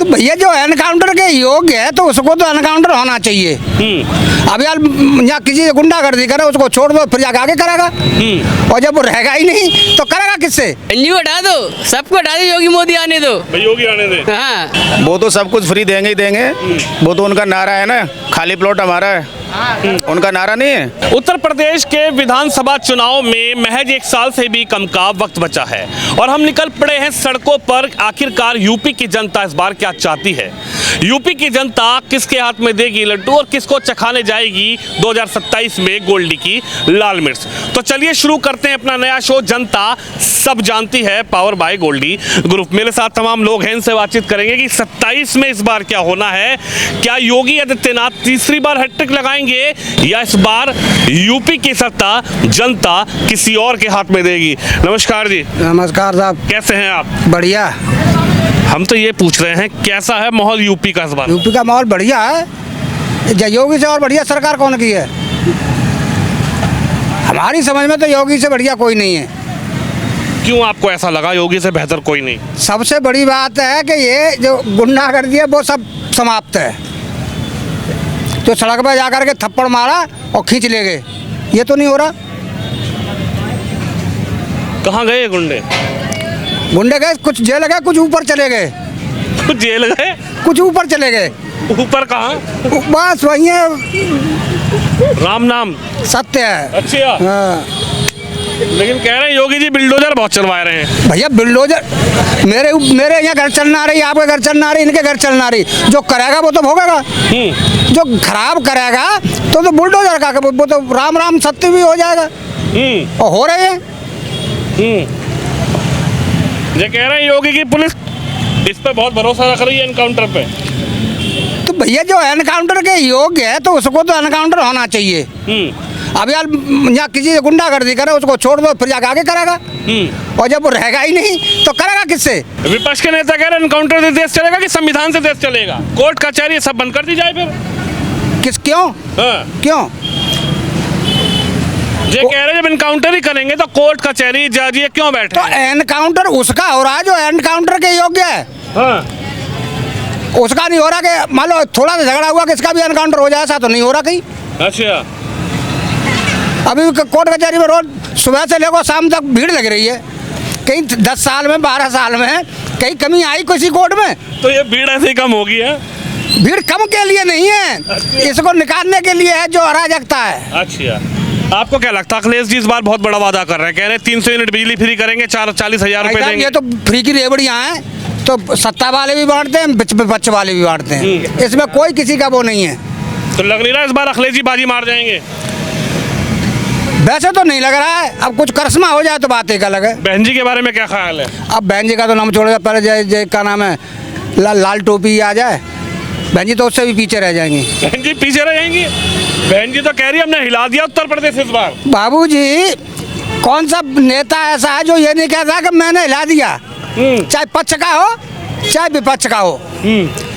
भैया जो एनकाउंटर के योग्य है तो उसको तो एनकाउंटर होना चाहिए। अब यार यहाँ किसी से गुंडागर्दी करे उसको छोड़ दो, फिर जाके आगे करेगा। और जब वो रहेगा ही नहीं तो करेगा किससे? एनजीओ हटा दो, सबको हटा दो, योगी मोदी आने दो। योगी आने दे। हाँ, वो तो सब कुछ फ्री देंगे ही देंगे। वो तो उनका नारा है ना, खाली प्लॉट हमारा है, उनका नारा नहीं है। उत्तर प्रदेश के विधानसभा चुनाव में महज 1 साल से भी कम का वक्त बचा है और हम निकल पड़े हैं सड़कों पर। आखिरकार यूपी की जनता इस बार क्या चाहती है? यूपी की जनता किसके हाथ में देगी लड्डू और किसको चखाने जाएगी 2027 में गोल्डी की लाल मिर्च? तो चलिए शुरू करते हैं अपना नया शो जनता सब जानती है, पावर बाय गोल्डी ग्रुप। मेरे साथ तमाम लोग हैं, इनसे बातचीत करेंगे कि 27 में इस बार क्या होना है। क्या योगी आदित्यनाथ तीसरी बार हैट्रिक लगाएंगे या इस बार यूपी की सत्ता जनता किसी और के हाथ में देगी? नमस्कार जी। नमस्कार साहब। कैसे हैं आप? बढ़िया। हम तो ये पूछ रहे हैं कैसा है माहौल यूपी का इस बार? यूपी का माहौल बढ़िया है। योगी से और बढ़िया सरकार कौन की है? हमारी समझ में तो योगी से बढ़िया कोई नहीं है। क्यों आपको ऐसा लगा योगी से बेहतर कोई नहीं? सबसे बड़ी बात है कि ये जो गुंडागर्दी है वो सब समाप्त है। जो सड़क पर जाकर के थप्पड़ मारा और खींच ले गए, ये तो नहीं हो रहा। कहाँ गए गुंडे? गुंडे गए, कुछ जेल गए, कुछ ऊपर चले गए। कुछ जेल गए, कुछ ऊपर चले गए। ऊपर कहाँ? बस वही है, राम नाम सत्य है। अच्छा। हाँ। लेकिन कह रहे हैं योगी जी बिल्डोजर बहुत चलवा रहे हैं। भैया बिल्डोजर मेरे यहाँ घर चलना रही, आपके घर चलना रही, इनके घर चलना रही। जो करेगा वो तो भोगेगा। जो खराब करेगा तो बुलडोजर का वो तो राम राम सत्य भी हो जाएगा। और हो रहे हैं। ये कह रहे हैं योगी की पुलिस इस पे बहुत भरोसा रख रही है एनकाउंटर पे। तो भैया जो एनकाउंटर के योग्य है तो उसको तो एनकाउंटर होना चाहिए। अब यार यहाँ किसी से गुंडागर्दी करे उसको छोड़ दो, फिर जाके आगे करेगा। और जब वो रहेगा ही नहीं तो करेगा किससे? विपक्ष के नेता कह रहे हैं एनकाउंटर से देश चलेगा कि संविधान से देश चलेगा? कोर्ट कचहरी सब बंद कर दी जाए फिर? क्यों? हाँ। क्यों? ये कह रहे हैं जब एनकाउंटर ही करेंगे तो कोर्ट कचहरी जज ये क्यों बैठे? तो एनकाउंटर उसका हो रहा है जो एनकाउंटर के योग्य है। हाँ। उसका नहीं हो रहा कि मान लो थोड़ा सा झगड़ा हुआ कि इसका भी एनकाउंटर हो जाए, ऐसा तो नहीं हो रहा कहीं। अच्छा। अभी कोर्ट कचहरी में रोज सुबह से लेकर शाम तक भीड़ लग रही है। कहीं 10 साल में 12 साल में कहीं कमी आई किसी कोर्ट में? तो ये भीड़ ऐसे ही कम होगी है? भीड़ कम के लिए नहीं है, इसको निकालने के लिए है जो अराजकता है। अच्छा। आपको क्या लगता है अखिलेश जी इस बार बहुत बड़ा वादा कर रहे हैं? कह रहे हैं 300 यूनिट बिजली फ्री करेंगे, 40,000 रुपए देंगे। ये तो फ्री की रेवड़ियाँ हैं, तो सत्ता वाले भी बांटते हैं, विपक्ष वाले भी बांटते हैं। इसमें कोई किसी का वो नहीं है। तो लग नहीं रहा इस बार अखिलेश जी बाजी मार जाएंगे? वैसे तो नहीं लग रहा है, अब कुछ करिश्मा हो जाए तो बात एक अलग है। बहन जी के बारे में क्या ख्याल है? अब बहन जी का तो नाम छोड़, पहले जय क्या नाम है, लाल टोपी आ जाए, बहन जी तो उससे भी पीछे रह जाएंगी। बहन जी पीछे रह जाएंगी? बहन जी तो कह रही है हमने हिला दिया उत्तर प्रदेश इस बार। बाबूजी कौन सा नेता ऐसा है जो ये नहीं कहता कि मैंने हिला दिया? चाहे पक्ष का हो चाहे विपक्ष का हो,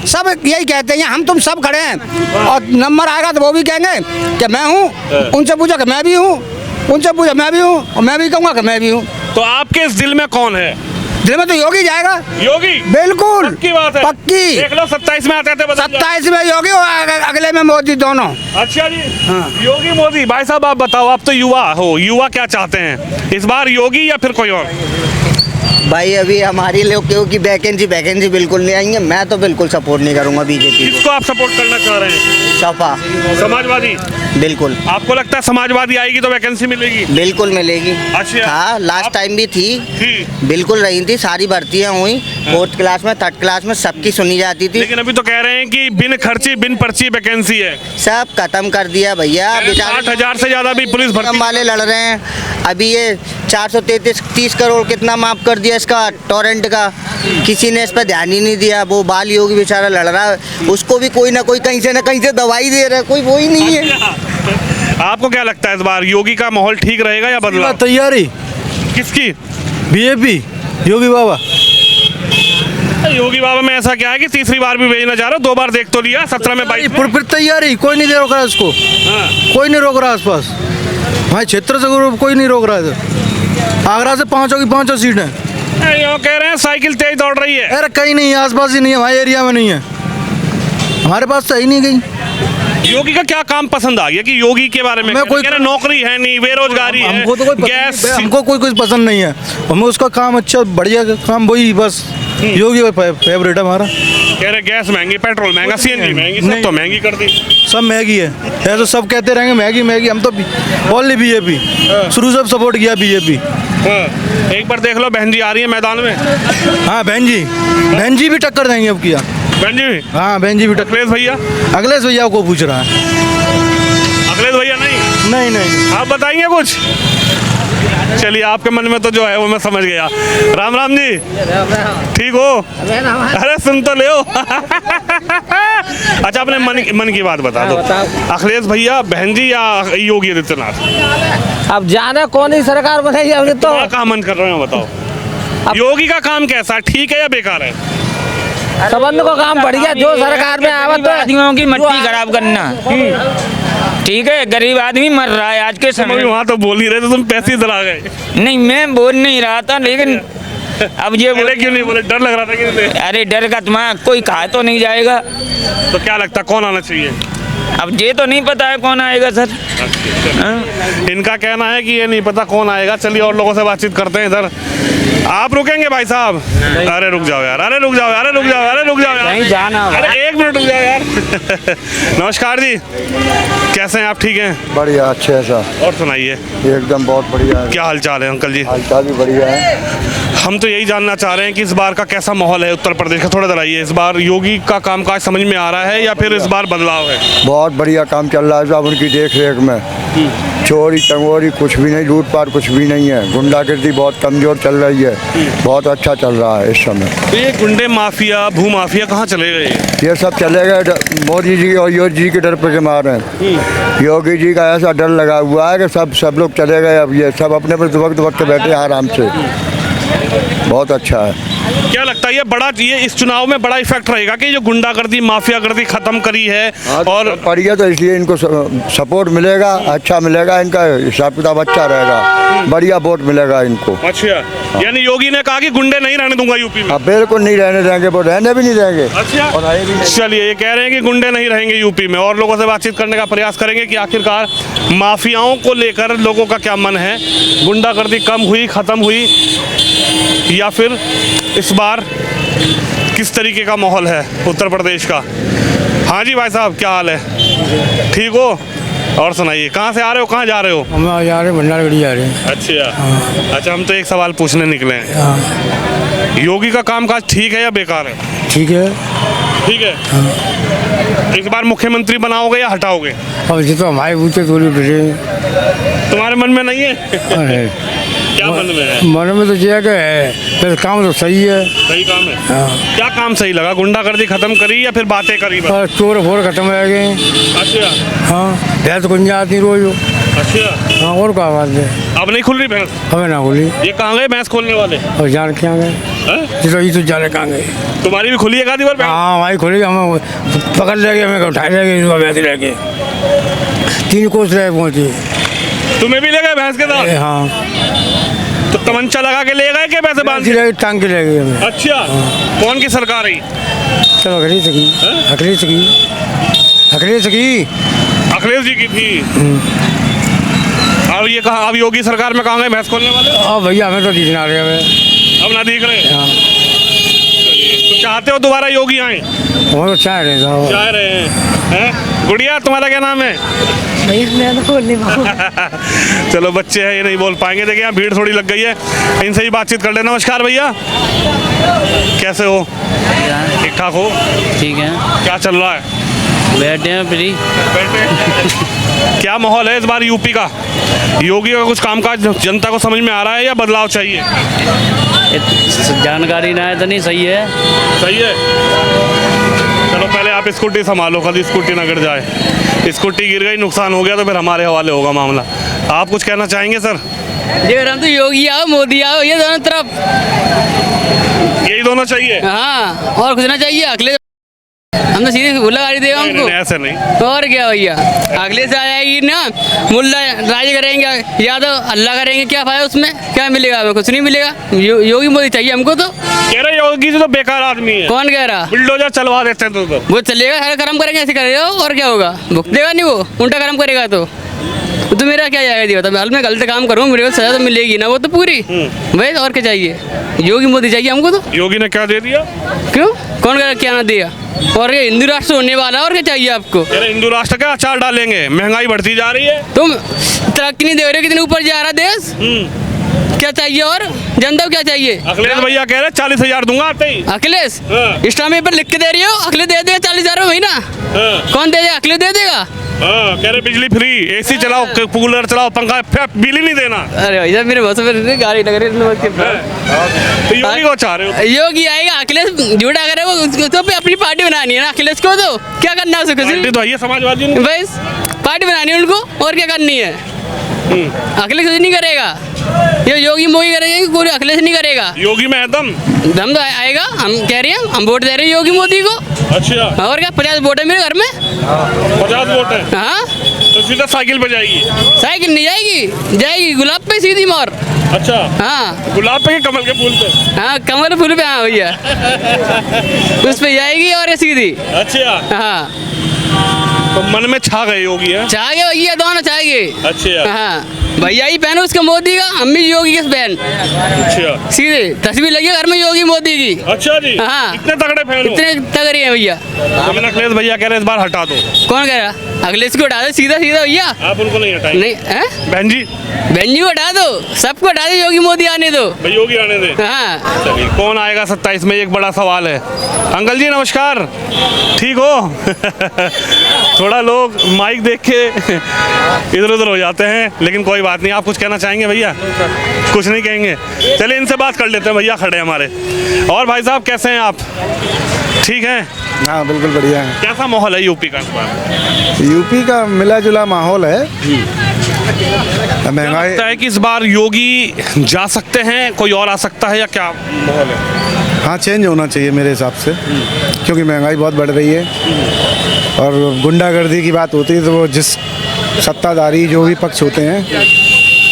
सब यही कहते हैं हम तुम सब खड़े हैं। और नंबर आएगा तो वो भी कहेंगे कि मैं हूँ, उनसे पूछो कि मैं भी हूँ, उनसे पूछो मैं भी हूँ, और मैं भी कहूँगा कि मैं भी हूँ। तो आपके इस दिल में कौन है? दिल में तो योगी जाएगा। योगी? बिल्कुल पक्की बात है। पक्की। देख लो 27 में आते थे, 27 में योगी और अगले में मोदी, दोनों। अच्छा जी। हाँ। योगी मोदी। भाई साहब आप बताओ, आप तो युवा हो, युवा क्या चाहते हैं इस बार, योगी या फिर कोई और? भाई अभी हमारी लोगों की वैकेंसी बिल्कुल नहीं आएंगे। मैं तो बिल्कुल सपोर्ट नहीं करूंगा बीजेपी को। किसको आप सपोर्ट करना चाह रहे हैं? सपा। समाजवादी? बिल्कुल। आपको लगता है समाजवादी आएगी तो वैकेंसी मिलेगी? बिल्कुल मिलेगी। अच्छा। हाँ, लास्ट टाइम भी थी, बिल्कुल रही थी, सारी भर्तियाँ हुई। 4th क्लास में 3rd क्लास में सबकी सुनी जाती थी। लेकिन अभी तो कह रहे हैं कि बिन खर्ची बिन पर्ची वैकेंसी है। सब खत्म कर दिया भैया। 60,000 से ज्यादा भी पुलिस भर्ती वाले लड़ रहे हैं। अभी ये 433 करोड़ कितना माफ कर दिया इसका टोरेंट का, किसी ने इस पर ध्यान ही नहीं दिया। वो बाल योगी बेचारा लड़ रहा है, उसको भी कोई ना कोई कहीं से दवाई दे रहा है, कोई वो ही नहीं है। आपको क्या लगता है इस बार योगी का माहौल ठीक रहेगा या बदलाव? तैयारी किसकी? बीजेपी, योगी बाबा। योगी बाबा में ऐसा क्या है कि तीसरी बार भी भेजना चाह रहा हूँ? 2 बार देख तो लिया, 17 में 22 में। फिर तैयारी, कोई नहीं रोक रहा उसको। कोई नहीं रोक रहा आसपास, भाई क्षेत्र से कोई नहीं रोक रहा है। आगरा से 5 होगी, 5 सीट है। यो कह रहे हैं साइकिल तेज दौड़ रही है। अरे कहीं नहीं है, आसपास ही नहीं है, हमारे एरिया में नहीं है, हमारे पास तो ही नहीं गई। योगी का क्या काम पसंद आ गया कि योगी के बारे में मैं कोई कह रहे हैं, नौकरी है नहीं, बेरोजगारी है, हमको तो कोई गैस, हमको कोई कुछ पसंद नहीं है, हमें उसका काम अच्छा बढ़िया काम वही बस योगी का फेवरेट है हमारा। कह रहे गैस महंगी, पेट्रोल महंगा, सीएनजी महंगी, सब नहीं। तो महंगी कर दी। सब महंगी है, ऐसे सब कहते रहेंगे महंगी महंगी, हम तो ओनली बीजेपी, शुरू से सपोर्ट किया बीजेपी। हाँ, एक बार देख लो बहन जी आ रही है मैदान में। हाँ बहन जी भी टक्कर देंगे अब किया। बहन जी भी? हाँ बहन जी भी टक्कर। अखिलेश भैया? अखिलेश भैया को पूछ रहा है। अखिलेश भैया नहीं? नहीं आप बताएंगे कुछ? चलिए, आपके मन में तो जो है वो मैं समझ गया। राम राम जी, ठीक हो? अरे सुन तो ले अच्छा, अपने मन की बात बता दो। अखिलेश भैया, बहन जी या योगी आदित्यनाथ? अब जाने कौन सी सरकार बनेगी अभी तो। क्या मन कर रहे हो बताओ। योगी का काम कैसा है, ठीक है या बेकार है? सबन को काम बढ़िया, जो सरकार में आवा तो आदमियों की मट्टी खराब करना, ठीक है। गरीब आदमी मर रहा है आज के समय में। वहाँ तो बोल नहीं रहे थे, तुम पैसे इधर गए। नहीं, मैं बोल नहीं रहा था, लेकिन अब ये पहले क्यों नहीं बोले? डर लग रहा था कि अरे डर का तुम्हारा कोई कहा तो नहीं जाएगा। तो क्या लगता कौन आना चाहिए? अब ये तो नहीं पता है कौन आएगा सर। इनका कहना है कि ये नहीं पता कौन आएगा। चलिए और लोगों से बातचीत करते हैं इधर। आप रुकेंगे भाई साहब? अरे रुक जाओ यार, अरे रुक जाओ, अरे रुक जाओ, अरे रुक जाओ यार, नहीं जाना। अरे 1 मिनट रुक जाओ यार। नमस्कार जी, कैसे हैं आप? ठीक हैं? बढ़िया, अच्छे है सर। और सुनाइए। एकदम बहुत बढ़िया है। क्या हालचाल है अंकल जी? हालचाल भी बढ़िया है। हम तो यही जानना चाह रहे हैं कि इस बार का कैसा माहौल है उत्तर प्रदेश का। थोड़ा बताइए, इस बार योगी का कामकाज समझ में आ रहा है या फिर इस बार बदलाव है? बहुत बढ़िया काम चल रहा है साहब उनकी देख रेख में। चोरी चंगोरी कुछ भी नहीं, लूटपाट कुछ भी नहीं है, गुंडागर्दी बहुत कमजोर चल रही है, बहुत अच्छा चल रहा है इस समय। तो ये गुंडे माफिया, भू माफिया कहाँ चले गए? ये सब चले गए मोदी जी और योगी जी के डर पर के मारे हैं। योगी जी का ऐसा डर लगा हुआ है कि सब लोग चले गए। अब ये सब अपने पर दुबक के बैठे हैं आराम से। बहुत अच्छा है। क्या लगता है ये इस चुनाव में बड़ा इफेक्ट रहेगा कि जो गुंडागर्दी माफियागर्दी खत्म करी है और बढ़िया, तो इसलिए इनको सपोर्ट मिलेगा, अच्छा मिलेगा, इनका हिसाब किताब अच्छा रहेगा, बढ़िया वोट मिलेगा इनको। अच्छा, यानी योगी ने कहा कि गुंडे नहीं रहने दूंगा यूपी में? अब बिल्कुल नहीं रहने देंगे, वो रहने भी नहीं देंगे। अच्छा, चलिए, ये कह रहे हैं कि गुंडे नहीं रहेंगे यूपी में। और लोगों से बातचीत करने का प्रयास करेंगे कि आखिरकार माफियाओं को लेकर लोगों का क्या मन है, गुंडागर्दी कम हुई, खत्म हुई, या फिर इस बार किस तरीके का माहौल है उत्तर प्रदेश का। हाँ जी भाई साहब, क्या हाल है? ठीक हो? और सुनाइए, कहाँ से आ रहे हो, कहाँ जा रहे हो? हम जा रहे हैं भंडारगढ़ी जा रहे हैं। अच्छा अच्छा, हम तो एक सवाल पूछने निकले हैं। योगी का कामकाज ठीक है या बेकार है? ठीक है। ठीक है। इस बार मुख्यमंत्री बनाओगे या हटाओगे? अब ये तो हमारे बूते थोड़ी डरे। तुम्हारे मन में नहीं है? क्या मन में है? मन में तो ये है, फिर काम तो सही है। सही काम है? क्या काम सही लगा? गुंडागर्दी खत्म करी या फिर बातें करी बस? और चोर फोर खत्म हो गए। अच्छा। हाँ, भैंस गुंजा आती रोज। अच्छा। हाँ, और क्या बात है? अब नहीं खुल रही भैंस? हमें ना खुली। ये कहाँ गए भैंस खोलने वाले? और जान क्या गए? ये तो जाने कहाँ गए? तुम्हारी भी खुली है आधी बार भैंस? हाँ, हमारी खुली, हमें पकड़ ले गए, हमें उठाए ले गए, भैंस ले गए, 3 कोस रहे पहुँची। तुम्हें भी ले गए भैंस के साथ? हाँ। तो तमंचा लगा के ले गए कि पैसे बांध के? टांग के ले गए हमें। अच्छा। कौन की सरकार है? चलो अखिलेश की। अखिलेश जी की थी। अब ये कहा, अब योगी सरकार में कहाँ गए भैंस खोलने वाले? भैया हमें तो दिख ना रहे हमें। अब ना दिख रहे? हाँ। तो चाहते हो दोबारा योगी आए? वो तो चाह रहे हैं। चाह रहे हैं। गुड़िया, तुम्हारा क्या नाम है? मैं तो बोल नहीं। चलो, बच्चे हैं, ये नहीं बोल पाएंगे। देखिए यहाँ भीड़ थोड़ी लग गई है, इनसे ही बातचीत कर लेना। नमस्कार भैया, कैसे हो? ठीक ठाक हो? ठीक है। क्या चल रहा है? बैठे हैं फ्री। बैठे। क्या माहौल है इस बार यूपी का? योगी का कुछ कामकाज जनता को समझ में आ रहा है या बदलाव चाहिए? जानकारी ना है तो नहीं सही है। सही है। चलो पहले आप स्कूटी संभालो, कभी स्कूटी ना गिर जाए। स्कूटी गिर गई, नुकसान हो गया तो फिर हमारे हवाले होगा मामला। आप कुछ कहना चाहेंगे सर? देख हम तो योगी आओ मोदी आओ, ये दोनों तरफ यही दोनों चाहिए। हाँ, और कुछ ना चाहिए। अखिलेश हम तो सीधे मुल्ला गाड़ी देगा हमको। ऐसे नहीं। और क्या भैया, अगले से आ जाएगी ना, मुल्ला राज करेंगे या तो अल्लाह करेंगे, क्या फायदा उसमें, क्या मिलेगा हमें, कुछ नहीं मिलेगा। योगी मोदी चाहिए हमको। तो कह रहे योगी जी तो बेकार आदमी है। कौन कह रहा? बुलडोजर चलवा देते हैं तो वो चलेगा, हर कर्म करेंगे ऐसे करेगा, और क्या होगा, भुगतेगा नहीं, वो उल्टा कर्म करेगा तो मेरा क्या जाएगा दिया, तो मैं गलत काम करूँ मेरे को सजा तो मिलेगी ना, वो तो पूरी। भाई और क्या चाहिए, योगी मोदी चाहिए हमको। तो योगी ने क्या दे दिया? क्यों, कौन कह क्या ना दिया? और ये हिंदू राष्ट्र होने वाला है, और क्या चाहिए आपको? हिंदू राष्ट्र का अचार डालेंगे, महंगाई बढ़ती जा रही है, तुम तरक्की नहीं दे रहे हो, कितने ऊपर जा रहा देश, क्या चाहिए और जनता को क्या चाहिए? अखिलेश भैया कह रहे 40,000 दूंगा आते ही। अखिलेश इस टाइम पर लिख के दे रही हो, अखिलेश दे देगा 40,000 महीना। कौन दे देगा? अखिलेश दे देगा। कह रहे बिजली फ्री, एसी चलाओ, कूलर चलाओ, पंखा, बिल ही नहीं देना। अरे भैया मेरे बस में गाड़ी लग रही है। तो योगी को चाह रहे हो? योगी आएगा, अखिलेश झूठा करे, वो तो अपनी पार्टी बनानी है ना अखिलेश को, तो क्या करना है उसे? तो ये समाजवादी बस पार्टी बनानी है उनको, और क्या करनी है। अखिलेश नहीं करेगा, ये योगी मोदी करेंगे, कोई अखिलेश नहीं करेगा। योगी में है दम तो आएगा, हम कह रहे हैं, हम वोट दे रहे हैं योगी मोदी को। अच्छा, और क्या, 50 वोट है मेरे घर में। 50 वोट है? हाँ, तो सीधा साइकिल पे जाएगी? साइकिल नहीं जाएगी, जाएगी गुलाब पे सीधी मोर। अच्छा, हाँ, गुलाब पे, कमल के फूल पे? हाँ, कमल फूल पे, हाँ भैया उस पे जाएगी और सीधी। अच्छा, हाँ, तो मन में छा गए योगी है? छा गए भैया, दोनों छा गए। अच्छा, हाँ, भैया ही पहनो उसका मोदी का, हम भी योगी के बहन। अच्छा, सीधे तस्वीर लगी है घर में योगी मोदी की। अच्छा जी, हाँ, इतने तगड़े फैन हो? इतने तगड़ी है भैया। लेकिन अखिलेश भैया कह रहे इस बार हटा दो। कौन कह रहा? अखिलेश को हटा दो सीधा सीधा भैया। आप उनको नहीं हटाएंगे? नहीं है, बहन जी, बहन जी को हटा दो, सबको हटा दो, योगी मोदी आने दो। भाई योगी आने दे। हाँ, चलिए, कौन आएगा 27 में, एक बड़ा सवाल है। अंकल जी नमस्कार, ठीक हो? थोड़ा लोग माइक देख के इधर उधर हो जाते हैं, लेकिन कोई बात नहीं। आप कुछ कहना चाहेंगे भैया? कुछ नहीं कहेंगे? चलिए इनसे बात कर लेते हैं, भैया खड़े हैं हमारे। और भाई साहब कैसे हैं आप? ठीक हैं? हाँ बिल्कुल बढ़िया है। कैसा माहौल है यूपी का इस बार? यूपी का मिला जुला माहौल है। महंगाई लगता है कि इस बार योगी जा सकते हैं, कोई और आ सकता है, या क्या माहौल है? हाँ चेंज होना चाहिए मेरे हिसाब से, क्योंकि महंगाई बहुत बढ़ रही है और गुंडागर्दी की बात होती है तो वो जिस सत्ताधारी जो भी पक्ष होते हैं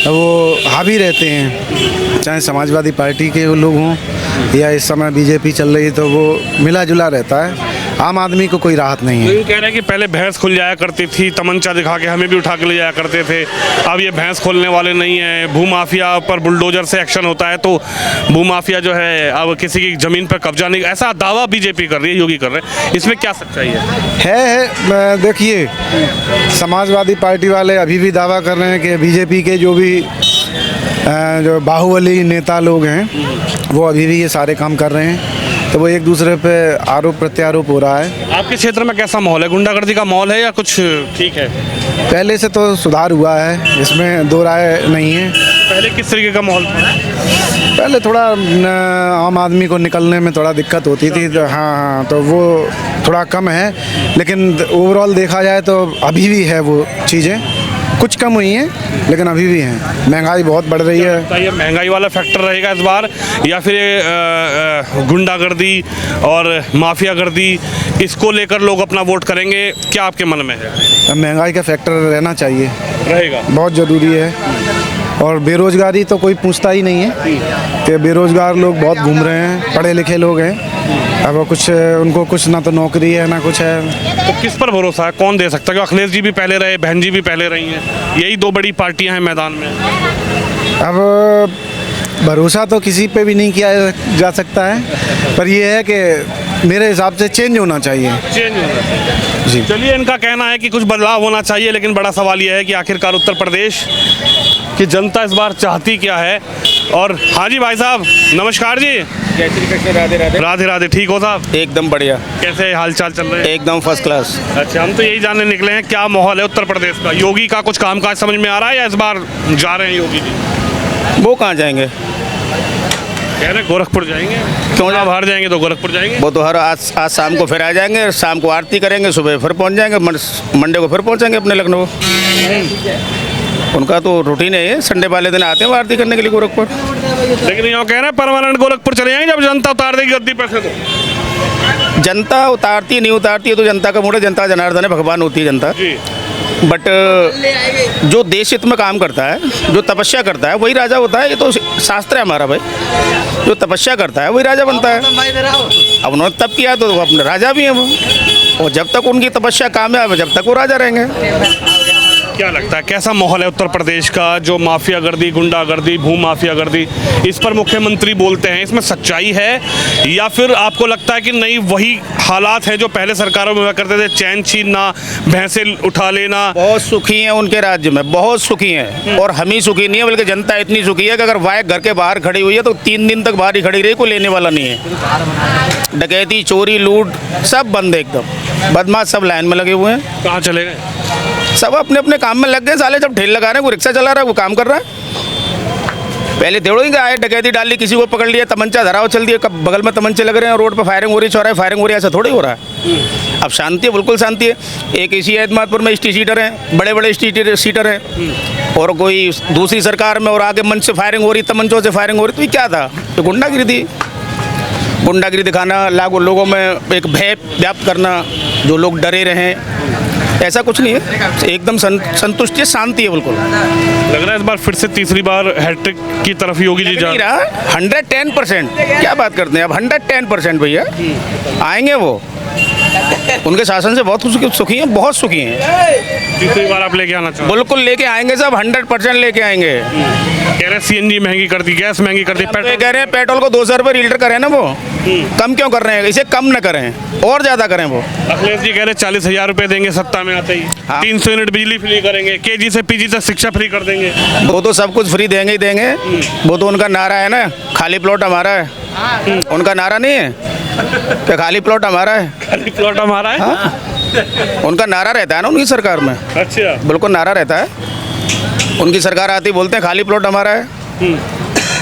वो हावी रहते हैं, चाहे समाजवादी पार्टी के वो लोग हों या इस समय बीजेपी चल रही है, तो वो मिला जुला रहता है। आम आदमी को कोई राहत नहीं है। तो कह रहे हैं कि पहले भैंस खुल जाया करती थी, तमंचा दिखा के हमें भी उठा के ले जाया करते थे, अब ये भैंस खोलने वाले नहीं हैं। भूमाफिया पर बुलडोजर से एक्शन होता है, तो भूमाफिया जो है अब किसी की ज़मीन पर कब्जा नहीं, ऐसा दावा बीजेपी कर रही है, योगी कर रहे हैं। इसमें क्या सच्चाई है? देखिए, समाजवादी पार्टी वाले अभी भी दावा कर रहे हैं कि बीजेपी के जो भी जो बाहुबली नेता लोग हैं वो अभी भी ये सारे काम कर रहे हैं, तो वो एक दूसरे पे आरोप प्रत्यारोप हो रहा है। आपके क्षेत्र में कैसा माहौल है? गुंडागर्दी का माहौल है या कुछ ठीक है? पहले से तो सुधार हुआ है, इसमें दो राय नहीं है। पहले किस तरीके का माहौल था? पहले थोड़ा आम आदमी को निकलने में थोड़ा दिक्कत होती थी, तो हाँ, तो वो थोड़ा कम है, लेकिन ओवरऑल देखा जाए तो अभी भी है वो चीज़ें, कुछ कम हुई हैं लेकिन अभी भी हैं। महंगाई बहुत बढ़ रही है। ये महंगाई वाला फैक्टर रहेगा इस बार, या फिर ये गुंडागर्दी और माफियागर्दी, इसको लेकर लोग अपना वोट करेंगे, क्या आपके मन में है? महंगाई का फैक्टर रहना चाहिए, रहेगा, बहुत ज़रूरी है। और बेरोज़गारी तो कोई पूछता ही नहीं है कि बेरोज़गार लोग बहुत घूम रहे हैं, पढ़े लिखे लोग हैं, अब वो कुछ उनको कुछ ना तो नौकरी है ना कुछ है। तो किस पर भरोसा है, कौन दे सकता है? कि अखिलेश जी भी पहले रहे, बहन जी भी पहले रही हैं, यही दो बड़ी पार्टियां हैं मैदान में। अब भरोसा तो किसी पे भी नहीं किया जा सकता है, पर यह है कि मेरे हिसाब से चेंज होना चाहिए। चेंज होना चाहिए जी। चलिए, इनका कहना है कि कुछ बदलाव होना चाहिए, लेकिन बड़ा सवाल यह है कि आखिरकार उत्तर प्रदेश की जनता इस बार चाहती क्या है। और हाँ जी भाई साहब नमस्कार जी। जय श्री कृष्ण, राधे राधे। राधे राधे, ठीक हो साहब? एकदम बढ़िया, कैसे हाल चाल चल रहे हैं? एकदम फर्स्ट क्लास। अच्छा, हम तो यही जानने निकले हैं क्या माहौल है उत्तर प्रदेश का, योगी का कुछ कामकाज समझ में आ रहा है या इस बार जा रहे हैं योगी जी? वो कहाँ जाएंगे? कह रहे गोरखपुर जाएंगे। क्यों ना बाहर जाएंगे तो गोरखपुर जाएंगे? वो तो हर आज शाम को फिर आ जाएंगे, शाम को आरती करेंगे, सुबह फिर पहुंच जाएंगे, मंडे को फिर पहुंचेंगे अपने लखनऊ। उनका तो रूटीन है, संडे वाले दिन आते हैं आरती करने के लिए गोरखपुर। लेकिन यहाँ कह रहे हैं परमानेंट गोरखपुर चले जाएंगे जब जनता उतार देगी गद्दी पर से। तो जनता उतारती है नहीं उतारती है तो जनता का मूड है, जनता जनार्दन है, भगवान होती है जनता। बट जो देश हित में काम करता है, जो तपस्या करता है वही राजा होता है। ये तो शास्त्र है हमारा भाई, जो तपस्या करता है वही राजा बनता है। अब उन्होंने तप किया तो अपने राजा भी हैं वो, और जब तक उनकी तपस्या कामयाब है जब तक वो राजा रहेंगे। क्या लगता है कैसा माहौल है उत्तर प्रदेश का? जो माफियागर्दी, गुंडागर्दी, भू माफियागर्दी, इस पर मुख्यमंत्री बोलते हैं, इसमें सच्चाई है या फिर आपको लगता है कि नहीं वही हालात हैं जो पहले सरकारों में हुआ करते थे, चैन छीनना, भैंसे उठा लेना? बहुत सुखी हैं उनके राज्य में, बहुत सुखी हैं। और हम ही सुखी नहीं है बल्कि जनता इतनी सुखी है कि अगर बाइक घर के बाहर खड़ी हुई है तो 3 दिन तक बाहर ही खड़ी रही, कोई लेने वाला नहीं है। डकैती, चोरी, लूट सब बंद है एकदम। बदमाश सब लाइन में लगे हुए हैं। कहाँ चले गए? सब अपने अपने काम में लग गए साले। जब ठेल लगा रहे हैं, वो रिक्शा चला रहा है, वो काम कर रहा है। पहले थोड़ा ही आए डकैती डाल ली, किसी को पकड़ लिया, तमंचा धरा, चल दिया, कब बगल में तमंचे लग रहे हैं, रोड पर फायरिंग हो रही, चौराहे फायरिंग हो रही है, ऐसा थोड़ी हो रहा है। अब शांति है, बिल्कुल शांति है। एक इसी एतमादपुर में स्टी सीटर हैं, बड़े बड़े स्टी सीटर हैं, और कोई दूसरी सरकार में और आगे मंच से फायरिंग हो रही, तमंचों से फायरिंग हो रही, तो ये क्या था? तो गुंडागिरी थी। गुंडागिरी दिखाना, लोगों में एक भय व्याप्त करना, जो लोग डरे रहें, ऐसा कुछ नहीं है। एकदम संतुष्टि है, शांति है बिल्कुल। लग रहा है इस बार फिर से तीसरी बार हैट्रिक की तरफ योगी जी जा रहे हैं। 110%। क्या बात करते हैं अब? 110% भैया आएंगे वो। उनके शासन से बहुत सुखी हैं, बहुत सुखी हैं। तीसरी बार आप लेके आना चाहते? बिल्कुल लेके आएंगे सब, 100% लेके आएंगे। कह रहे सीएनजी महंगी कर दी, गैस महंगी कर दी, पेट्रोल कह रहे हैं, पेट्रोल को 200 रुपये लीटर करें ना, वो कम क्यों कर रहे हैं? इसे कम न करें और ज़्यादा करें। वो अखिलेश जी कह रहे 40,000 रुपये देंगे सत्ता में आते ही। हाँ। 300 यूनिट बिजली फ्री करेंगे, केजी से पीजी तक शिक्षा फ्री कर देंगे। वो तो सब कुछ फ्री देंगे ही देंगे। वो तो उनका नारा है ना, खाली प्लॉट हमारा है। उनका नारा नहीं है कि खाली प्लॉट हमारा है? खाली प्लॉट हमारा है। हाँ? उनका नारा रहता है ना उनकी सरकार में। अच्छा, बिल्कुल नारा रहता है। उनकी सरकार आती बोलते हैं खाली प्लॉट हमारा है।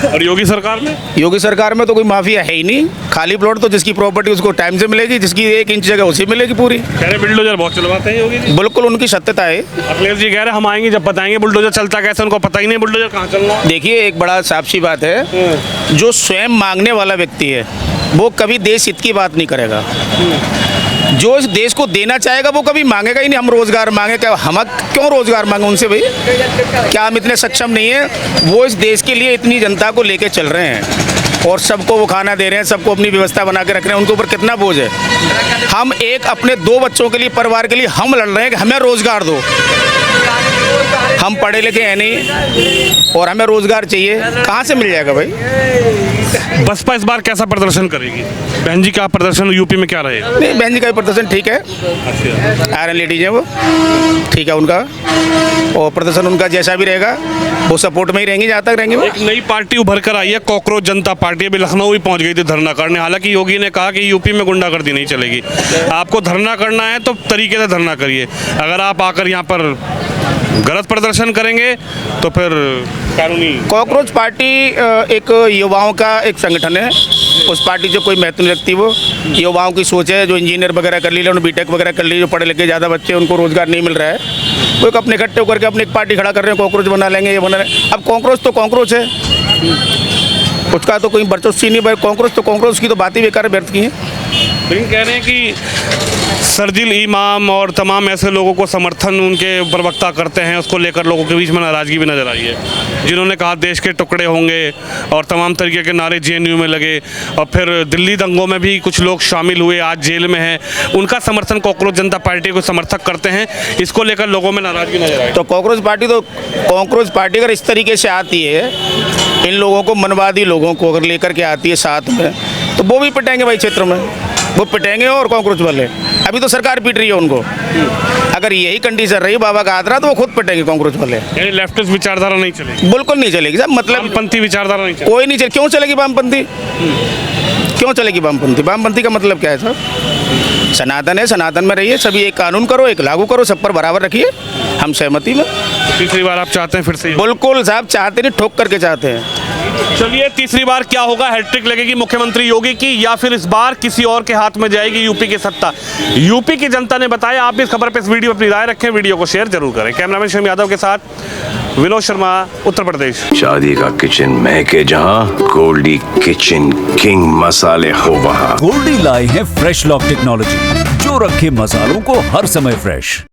और योगी सरकार में? योगी सरकार में तो कोई माफिया है ही नहीं। खाली प्लॉट तो जिसकी प्रॉपर्टी उसको टाइम से मिलेगी, जिसकी 1 इंच जगह उसी मिलेगी पूरी। कह रहे बुलडोजर बहुत चलवाते हैं योगी जी। बिल्कुल उनकी सत्यता है। अखिलेश जी कह रहे हम आएंगे जब बताएंगे बुलडोजर चलता कैसे, उनको पता ही नहीं बुलडोजर कहाँ चलना। देखिए एक बड़ा साफ सी बात है, जो स्वयं मांगने वाला व्यक्ति है वो कभी देश हित की बात नहीं करेगा। जो इस देश को देना चाहेगा वो कभी मांगेगा ही नहीं। हम रोजगार मांगे, क्या हम क्यों रोजगार मांगे उनसे भाई? क्या हम इतने सक्षम नहीं है? वो इस देश के लिए इतनी जनता को लेके चल रहे हैं और सबको वो खाना दे रहे हैं, सबको अपनी व्यवस्था बना के रख रहे हैं। उनके ऊपर कितना बोझ है? हम एक अपने 2 बच्चों के लिए, परिवार के लिए हम लड़ रहे हैं कि हमें रोजगार दो। हम पढ़े लिखे हैं नहीं और हमें रोजगार चाहिए, कहाँ से मिल जाएगा भाई? बसपा इस बार कैसा प्रदर्शन करेगी? बहन जी का प्रदर्शन यूपी में क्या रहेगा? नहीं, बहन जी का प्रदर्शन ठीक है। आयरन लेडीज है वो, ठीक है उनका, और प्रदर्शन उनका जैसा भी रहेगा वो सपोर्ट में ही रहेंगी जहाँ तक रहेंगे वो। एक नई पार्टी उभर कर आई है, कॉकरोच जनता पार्टी। अभी लखनऊ ही पहुंच गई थी धरना करने। हालांकि योगी ने कहा कि यूपी में गुंडागर्दी नहीं चलेगी। आपको धरना करना है तो तरीके से धरना करिए। अगर आप आकर यहाँ पर गलत प्रदर्शन करेंगे तो फिर कानूनी। कॉकरोच पार्टी एक युवाओं का एक संगठन है। उस पार्टी से कोई महत्व नहीं रखती। वो युवाओं की सोच है, जो इंजीनियर वगैरह कर ली, उन्होंने बीटेक वगैरह कर ली, जो पढ़े लिखे ज़्यादा बच्चे उनको रोजगार नहीं मिल रहा है, वो एक अपने इकट्ठे होकर के अपनी एक पार्टी खड़ा कर रहे हैं, कॉकरोच बना लेंगे, ये बना लेंगे। अब कॉकरोच तो कॉकरोच है, उसका तो कोई बरचोसी नहीं भाई। कॉकरोच तो कॉकरोच की तो बात ही बेकार व्यर्थ की है। लेकिन कह रहे हैं कि सरजिल इमाम और तमाम ऐसे लोगों को समर्थन उनके प्रवक्ता करते हैं, उसको लेकर लोगों के बीच में नाराज़गी भी नजर आई है, जिन्होंने कहा देश के टुकड़े होंगे और तमाम तरीके के नारे जेएनयू में लगे। और फिर दिल्ली दंगों में भी कुछ लोग शामिल हुए, आज जेल में हैं। उनका समर्थन कॉकरोच जनता पार्टी को समर्थक करते हैं, इसको लेकर लोगों में नाराज़गी नजर आई। तो कॉकरोच पार्टी अगर इस तरीके से आती है, इन लोगों को, मनवादी लोगों को अगर लेकर के आती है साथ में, तो वो भी पिटेंगे भाई क्षेत्र में, वो पिटेंगे। और कॉकरोच वाले अभी तो सरकार पीट रही है उनको। अगर यही कंडीशन रही बाबा का आदरा, तो वो खुद पिटेंगे कॉकरोच वाले। यानी लेफ्टिस्ट विचारधारा नहीं चलेगी? बिल्कुल नहीं चलेगी साहब। मतलब वामपंथी विचारधारा नहीं चलेगी? कोई नहीं चलेगी। क्यों चलेगी वामपंथी? क्यों चलेगी वामपंथी? वामपंथी का मतलब क्या है साहब? सनातन है, सनातन में रहिए, सभी एक कानून करो, एक लागू करो, सब पर बराबर रखिए, हम सहमति में। तीसरी बार आप चाहते हैं फिर से? बिल्कुल साहब, चाहते नहीं, ठोक करके चाहते हैं। चलिए, तीसरी बार क्या होगा? हैट्रिक लगेगी मुख्यमंत्री योगी की या फिर इस बार किसी और के हाथ में जाएगी यूपी की सत्ता? यूपी की जनता ने बताया। आप भी इस खबर पर, इस वीडियो पर अपनी राय रखें, वीडियो को शेयर जरूर करें। कैमरामैन शिवम यादव के साथ विनोद शर्मा, उत्तर प्रदेश। शादी का किचन महके जहाँ, गोल्डी किचन किंग मसाले हो वहाँ। गोल्डी लाई है फ्रेश लॉक टेक्नोलॉजी जो रखे मसालों को हर समय फ्रेश।